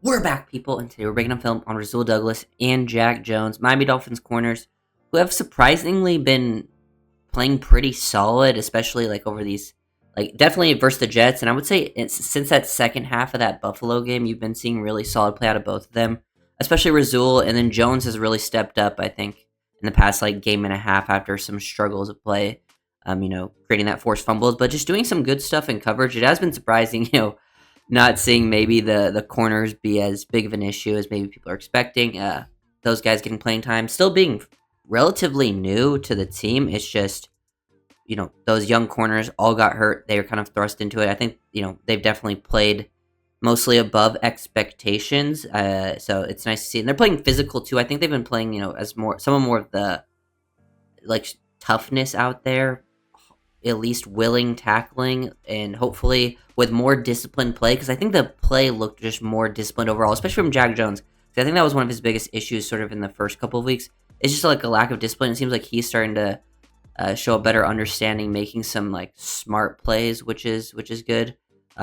We're back, people, and today we're breaking up film on Rasul Douglas and Jack Jones, Miami Dolphins corners, who have surprisingly been playing pretty solid, especially like over these, like definitely versus the Jets. And I would say since that second half of that Buffalo game, you've been seeing really solid play out of both of them, especially Rasul, and then Jones has really stepped up. I think in the past like game and a half after some struggles of play, creating that forced fumbles, but just doing some good stuff in coverage. It has been surprising, not seeing maybe the corners be as big of an issue as maybe people are expecting. Those guys getting playing time, still being relatively new to the team. It's just, those young corners all got hurt. They were kind of thrust into it. I think, they've definitely played mostly above expectations. So it's nice to see. And they're playing physical too. I think they've been playing, as more of the like toughness out there, at least willing tackling, and hopefully with more disciplined play, because I think the play looked just more disciplined overall, especially from Jack Jones. 'Cause I think that was one of his biggest issues sort of in the first couple of weeks. It's just like a lack of discipline. It seems like he's starting to show a better understanding, making some like smart plays, which is good.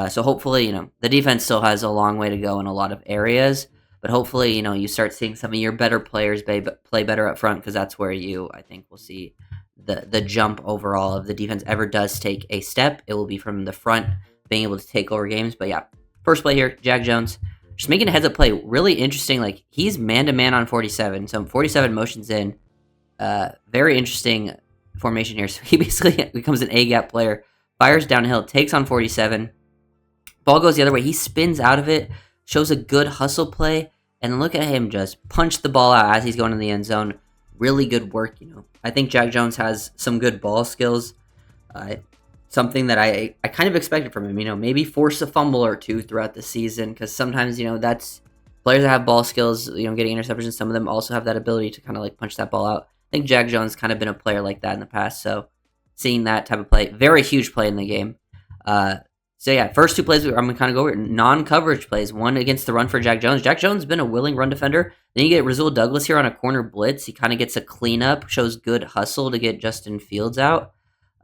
So hopefully, the defense still has a long way to go in a lot of areas, but hopefully, you start seeing some of your better players play better up front, because that's where I think will see the jump overall. If the defense ever does take a step, it will be from the front being able to take over games. But yeah, first play here, Jack Jones just making a heads up play, really interesting. Like he's man to man on 47, so 47 motions in. Very interesting formation here. So he basically becomes an A gap player, fires downhill, takes on 47. Ball goes the other way. He spins out of it, shows a good hustle play, and look at him just punch the ball out as he's going in the end zone. Really good work. I think Jack Jones has some good ball skills. Something that I kind of expected from him. Maybe force a fumble or two throughout the season, because sometimes that's players that have ball skills. Getting interceptions. Some of them also have that ability to kind of like punch that ball out. I think Jack Jones kind of been a player like that in the past. So seeing that type of play, very huge play in the game. So yeah, first two plays I'm gonna kind of go over non-coverage plays. One against the run for Jack Jones. Jack Jones has been a willing run defender. Then you get Rasul Douglas here on a corner blitz. He kind of gets a cleanup, shows good hustle to get Justin Fields out.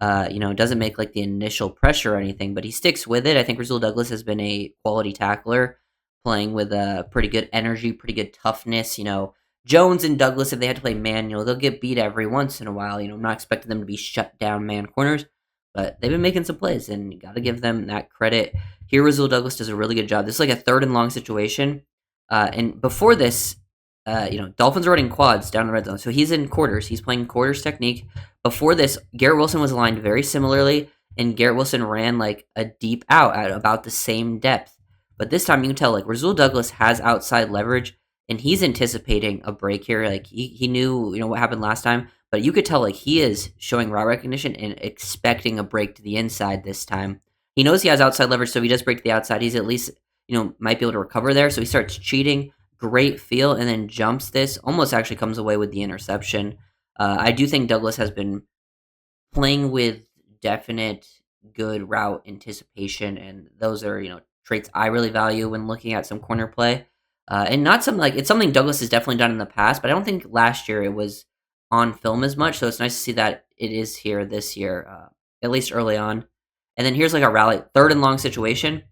Doesn't make like the initial pressure or anything, but he sticks with it. I think Rasul Douglas has been a quality tackler, playing with a pretty good energy, pretty good toughness. Jones and Douglas, if they had to play man, they'll get beat every once in a while. I'm not expecting them to be shut down man corners, but they've been making some plays, and you got to give them that credit. Here, Rasul Douglas does a really good job. This is like a third and long situation. And before this, Dolphins are running quads down the red zone. So he's in quarters. He's playing quarters technique. Before this, Garrett Wilson was aligned very similarly, and Garrett Wilson ran like a deep out at about the same depth. But this time you can tell like Rasul Douglas has outside leverage, and he's anticipating a break here. Like he knew, what happened last time, but you could tell like he is showing route recognition and expecting a break to the inside this time. He knows he has outside leverage, so if he does break to the outside, he's at least, might be able to recover there. So he starts cheating. Great feel, and then jumps this. Almost actually comes away with the interception. I do think Douglas has been playing with definite good route anticipation, and those are, traits I really value when looking at some corner play. And not something like it's something Douglas has definitely done in the past, but I don't think last year it was on film as much. So it's nice to see that it is here this year, at least early on. And then here's like a rally, third and long situation.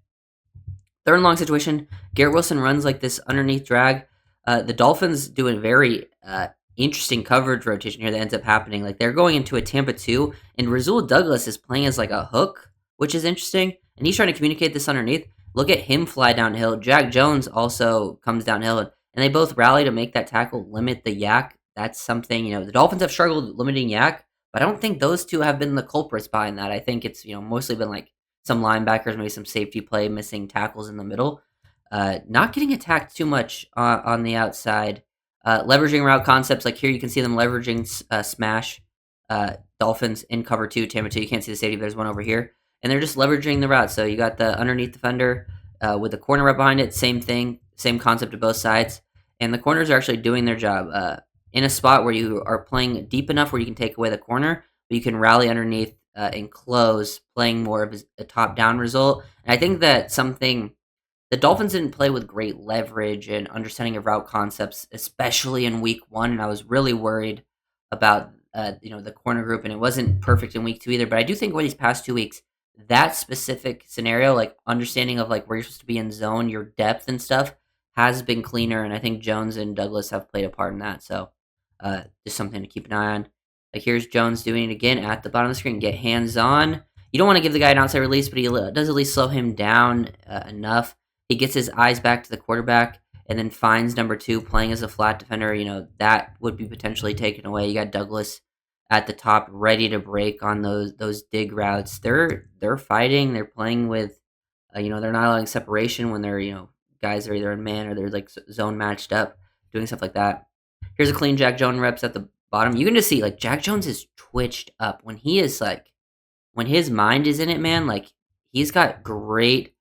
Garrett Wilson runs like this underneath drag. The Dolphins do a very interesting coverage rotation here that ends up happening. Like they're going into a Tampa 2, and Rasul Douglas is playing as like a hook, which is interesting. And he's trying to communicate this underneath. Look at him fly downhill. Jack Jones also comes downhill, and they both rally to make that tackle, limit the yak. That's something, the Dolphins have struggled limiting yak, but I don't think those two have been the culprits behind that. I think it's, mostly been like some linebackers, maybe some safety play, missing tackles in the middle. Not getting attacked too much on the outside. Leveraging route concepts, like here you can see them leveraging smash Dolphins in cover 2, Tampa 2. You can't see the safety, there's one over here. And they're just leveraging the route. So you got the underneath defender with the corner right behind it. Same thing, same concept to both sides. And the corners are actually doing their job in a spot where you are playing deep enough where you can take away the corner, but you can rally underneath and close, playing more of a top-down result. And I think that something the Dolphins didn't play with great leverage and understanding of route concepts, especially in week 1. And I was really worried about the corner group, and it wasn't perfect in week 2 either. But I do think over these past 2 weeks, that specific scenario, like understanding of like where you're supposed to be in zone, your depth and stuff, has been cleaner, and I think Jones and Douglas have played a part in that. So, just something to keep an eye on. Like here's Jones doing it again at the bottom of the screen. Get hands on. You don't want to give the guy an outside release, but he does at least slow him down enough. He gets his eyes back to the quarterback and then finds number 2 playing as a flat defender. That would be potentially taken away. You got Douglas at the top, ready to break on those dig routes. They're fighting. They're playing with, they're not allowing separation when they're guys are either in man or they're like zone matched up, doing stuff like that. Here's a clean Jack Jones reps at the bottom. You can just see like Jack Jones is twitched up when he is like when his mind is in it, man. Like he's got great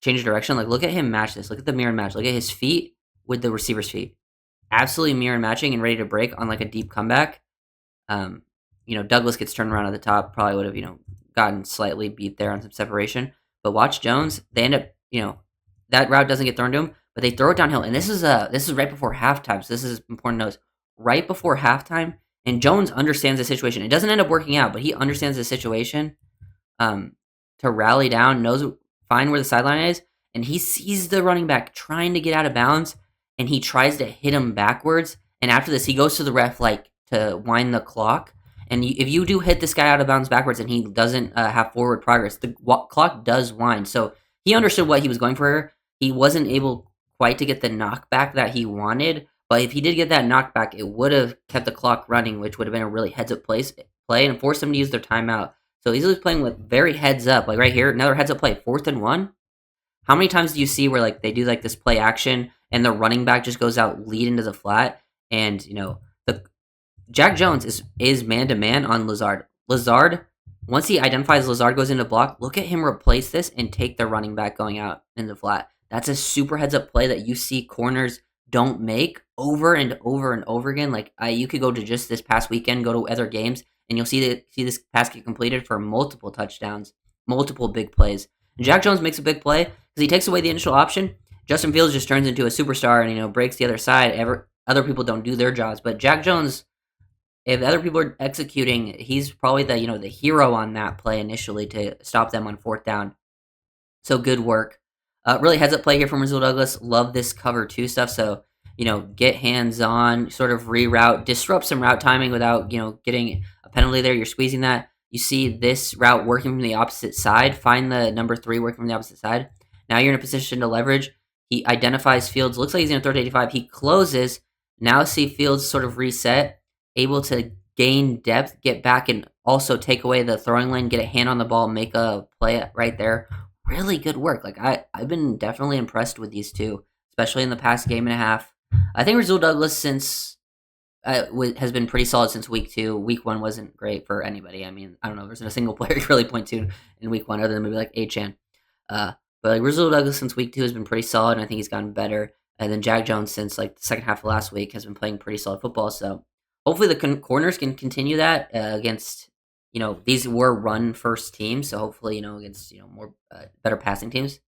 change of direction. Like look at him match this. Look at the mirror match. Look at his feet with the receiver's feet. Absolutely mirror matching and ready to break on like a deep comeback. Douglas gets turned around at the top, probably would have, gotten slightly beat there on some separation. But watch Jones, they end up, that route doesn't get thrown to him, but they throw it downhill. And this is right before halftime, so this is important to note. Right before halftime, and Jones understands the situation. It doesn't end up working out, but he understands the situation to rally down, find where the sideline is, and he sees the running back trying to get out of bounds, and he tries to hit him backwards. And after this, he goes to the ref like to wind the clock. And if you do hit this guy out of bounds backwards and he doesn't have forward progress, the clock does wind. So he understood what he was going for. He wasn't able quite to get the knockback that he wanted. But if he did get that knockback, it would have kept the clock running, which would have been a really heads-up play and forced them to use their timeout. So he's playing with very heads-up. Like right here, another heads-up play, 4th and 1. How many times do you see where like they do like this play action and the running back just goes out lead into the flat and, the Jack Jones is man-to-man on Lazard. Lazard, once he identifies Lazard goes into block, look at him replace this and take the running back going out in the flat. That's a super heads-up play that you see corners don't make over and over and over again. Like you could go to just this past weekend, go to other games, and you'll see this pass get completed for multiple touchdowns, multiple big plays. And Jack Jones makes a big play because he takes away the initial option. Justin Fields just turns into a superstar and breaks the other side. Other people don't do their jobs, but Jack Jones, if other people are executing, he's probably the hero on that play initially to stop them on 4th down. So good work. Really heads up play here from Rasul Douglas. Love this cover 2 stuff. So, get hands on, sort of reroute, disrupt some route timing without, getting a penalty there. You're squeezing that. You see this route working from the opposite side. Find the number 3 working from the opposite side. Now you're in a position to leverage. He identifies Fields. Looks like he's going to throw to 85. He closes. Now see Fields sort of reset. Able to gain depth, get back, and also take away the throwing lane, get a hand on the ball, make a play right there. Really good work. Like I've been definitely impressed with these two, especially in the past game and a half. I think Rasul Douglas has been pretty solid since week 2. Week 1 wasn't great for anybody. I mean, I don't know. There's a single player you really point to in week 1 other than maybe like Achan. But like Rasul Douglas since week 2 has been pretty solid, and I think he's gotten better. And then Jack Jones since like the second half of last week has been playing pretty solid football. So hopefully the corners can continue that against, these were run first teams. So hopefully, against, more better passing teams.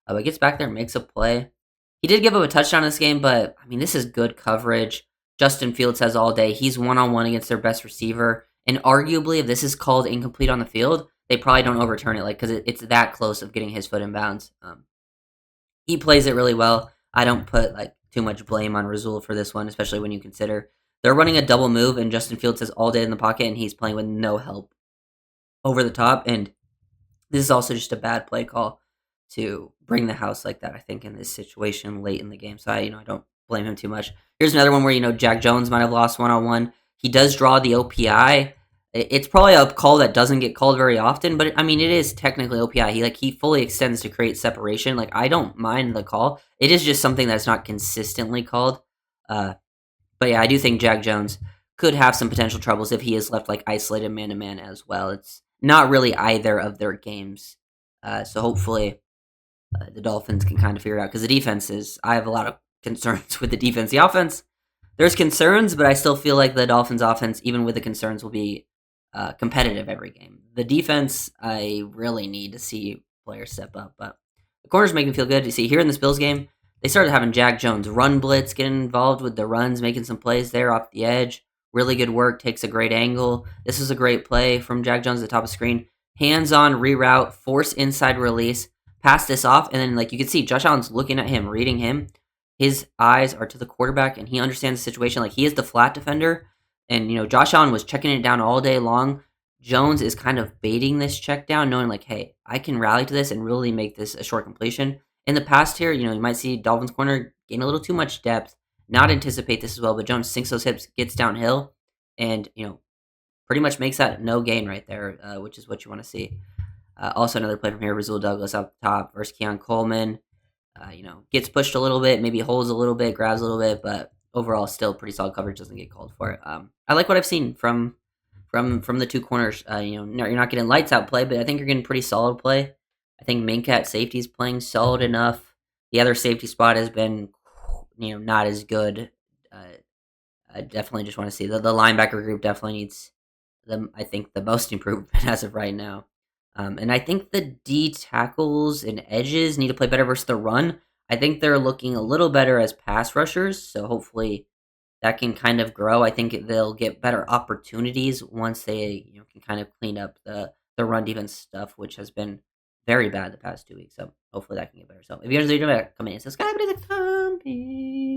But gets back there, makes a play. He did give up a touchdown in this game, but I mean, this is good coverage. Justin Fields has all day. He's one-on-one against their best receiver. And arguably, if this is called incomplete on the field, they probably don't overturn it, because it's that close of getting his foot in bounds. He plays it really well. I don't put too much blame on Rasul for this one, especially when you consider they're running a double move, and Justin Fields has all day in the pocket, and he's playing with no help over the top. And this is also just a bad play call to bring the house like that, I think, in this situation late in the game. So I don't blame him too much. Here's another one where, Jack Jones might have lost one-on-one. He does draw the OPI. It's probably a call that doesn't get called very often, but it is technically OPI. He fully extends to create separation. I don't mind the call. It is just something that's not consistently called. But yeah, I do think Jack Jones could have some potential troubles if he is left isolated man-to-man as well. It's not really either of their games. So hopefully the Dolphins can kind of figure it out, because the defense I have a lot of concerns with the defense. The offense, there's concerns, but I still feel like the Dolphins offense, even with the concerns, will be competitive every game. The defense, I really need to see players step up, but the corners make me feel good. You see here in this Bills game, they started having Jack Jones run blitz, getting involved with the runs, making some plays there off the edge. Really good work, takes a great angle. This is a great play from Jack Jones at the top of the screen. Hands-on reroute, force inside release, pass this off, and then you can see Josh Allen's looking at him, reading him. his eyes are to the quarterback and he understands the situation. Like, he is the flat defender, and Josh Allen was checking it down all day long. Jones is kind of baiting this check down, knowing like, hey, I can rally to this and really make this a short completion. In the past here, you might see Dolphins corner gain a little too much depth, not anticipate this as well, but Jones sinks those hips, gets downhill, and pretty much makes that no gain right there, which is what you want to see. Also, another play from here, Rasul Douglas up top versus Keon Coleman. Gets pushed a little bit, maybe holds a little bit, grabs a little bit, but overall, still pretty solid coverage. Doesn't get called for it. I like what I've seen from the two corners. You're not getting lights out play, but I think you're getting pretty solid play. I think Minka at safety is playing solid enough. The other safety spot has been, not as good. I definitely just want to see the linebacker group definitely needs them. I think the most improvement as of right now. And I think the D tackles and edges need to play better versus the run. I think they're looking a little better as pass rushers, so hopefully that can kind of grow. I think they'll get better opportunities once they can kind of clean up the run defense stuff, which has been very bad the past 2 weeks. So hopefully that can get better. So if you guys are doing it, come in and subscribe to the company.